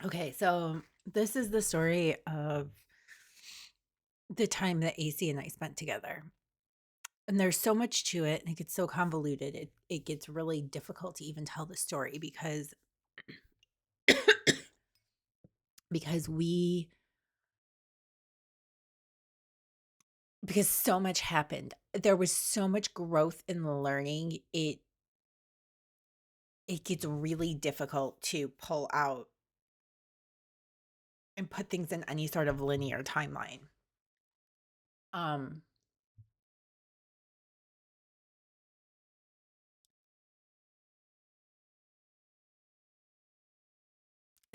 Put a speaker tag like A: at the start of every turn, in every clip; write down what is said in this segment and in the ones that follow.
A: Okay, so this is the story of the time that AC and I spent together. And there's so much to it, and it gets so convoluted. It gets really difficult to even tell the story because we because so much happened. There was so much growth in the learning. It gets really difficult to pull out and put things in any sort of linear timeline. Um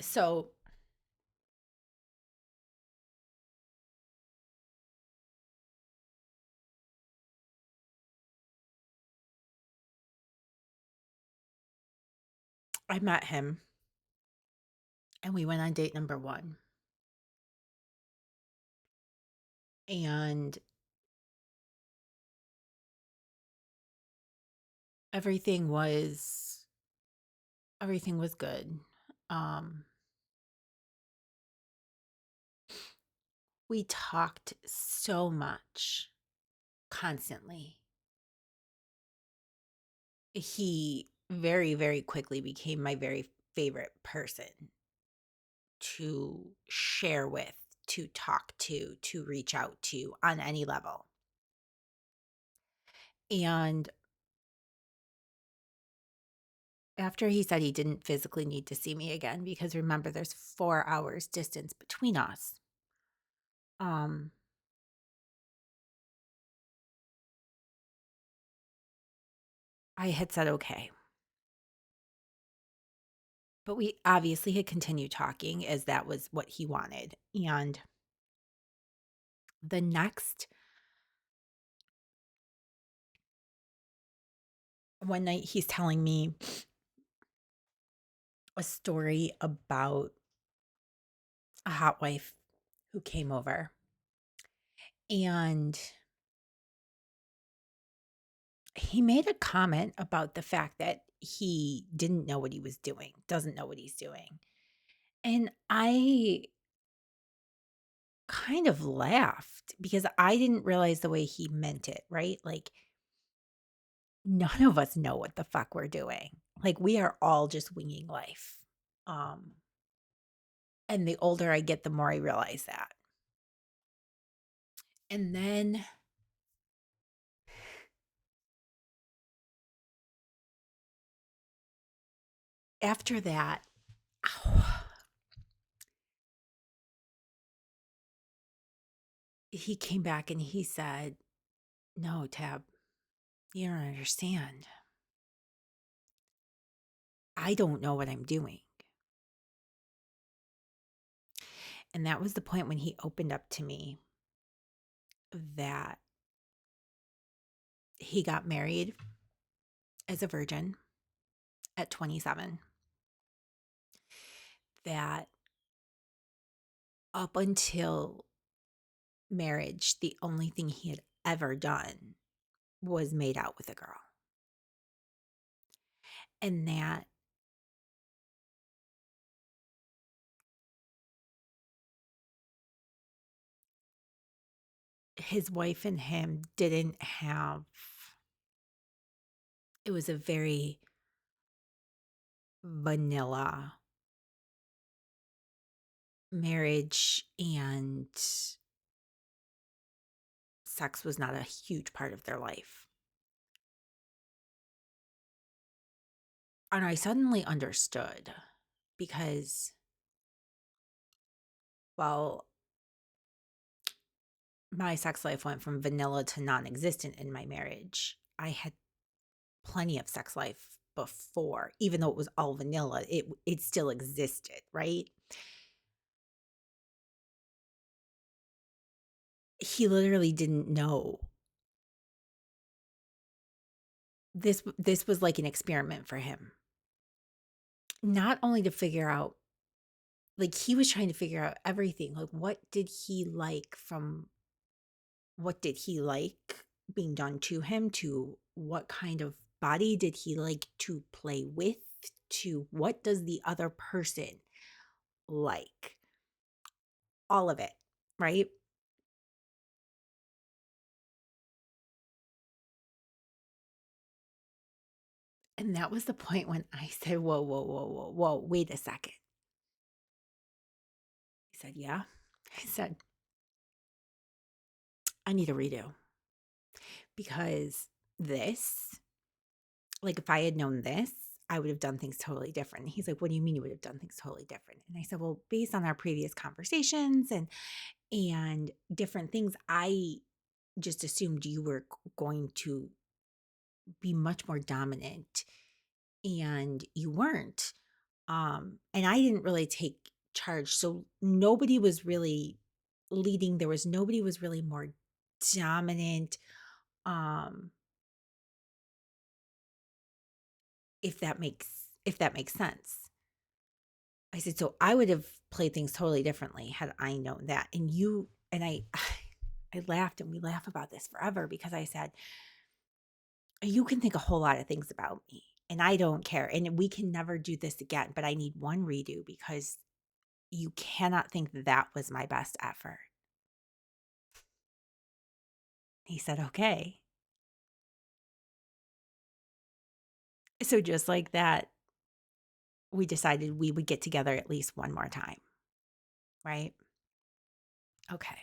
A: so I met him and we went on date number 1. And everything was everything was good. Um we talked so much constantly. He very, very quickly became my very favorite person to share with, to talk to reach out to on any level. And after he said he didn't physically need to see me again, because remember, there's 4 hours distance between us. Um, I had said okay. But we obviously had continued talking as that was what he wanted. And the next one night, he's telling me a story about a hot wife who came over. And he made a comment about the fact that he didn't know what he was doing, doesn't know what he's doing. And I kind of laughed because I didn't realize the way he meant it, right? Like, none of us know what the fuck we're doing. Like, we are all just winging life. Um, and the older I get, the more I realize that. And then after that, he came back and he said, "No, Tab, you don't understand. I don't know what I'm doing." And that was the point when he opened up to me that he got married as a virgin at 27, that up until marriage, the only thing he had ever done was made out with a girl. And that his wife and him didn't have, it was a very vanilla marriage, and sex was not a huge part of their life. And I suddenly understood because, well, my sex life went from vanilla to non-existent in my marriage. I had plenty of sex life before, even though it was all vanilla, it still existed, right? He literally didn't know. This was like an experiment for him. Not only to figure out, like, he was trying to figure out everything. Like, what did he like being done to him, to what kind of body did he like to play with, to what does the other person like all of it, right? And that was the point when I said, whoa, whoa, whoa, whoa, whoa, wait a second. He said, yeah. I said, I need a redo because this, like, if I had known this, I would have done things totally different. He's like, what do you mean you would have done things totally different? And I said, well, based on our previous conversations and different things, I just assumed you were going to be much more dominant and you weren't. And I didn't really take charge. So nobody was really leading. There was nobody was really more dominant. Um, if that makes if that makes sense. I said, so I would have played things totally differently had I known that. And you and I I laughed and we laugh about this forever because I said, you can think a whole lot of things about me and I don't care. And we can never do this again, but I need one redo because you cannot think that was my best effort. He said, okay. So just like that, we decided we would get together at least one more time, right? Okay.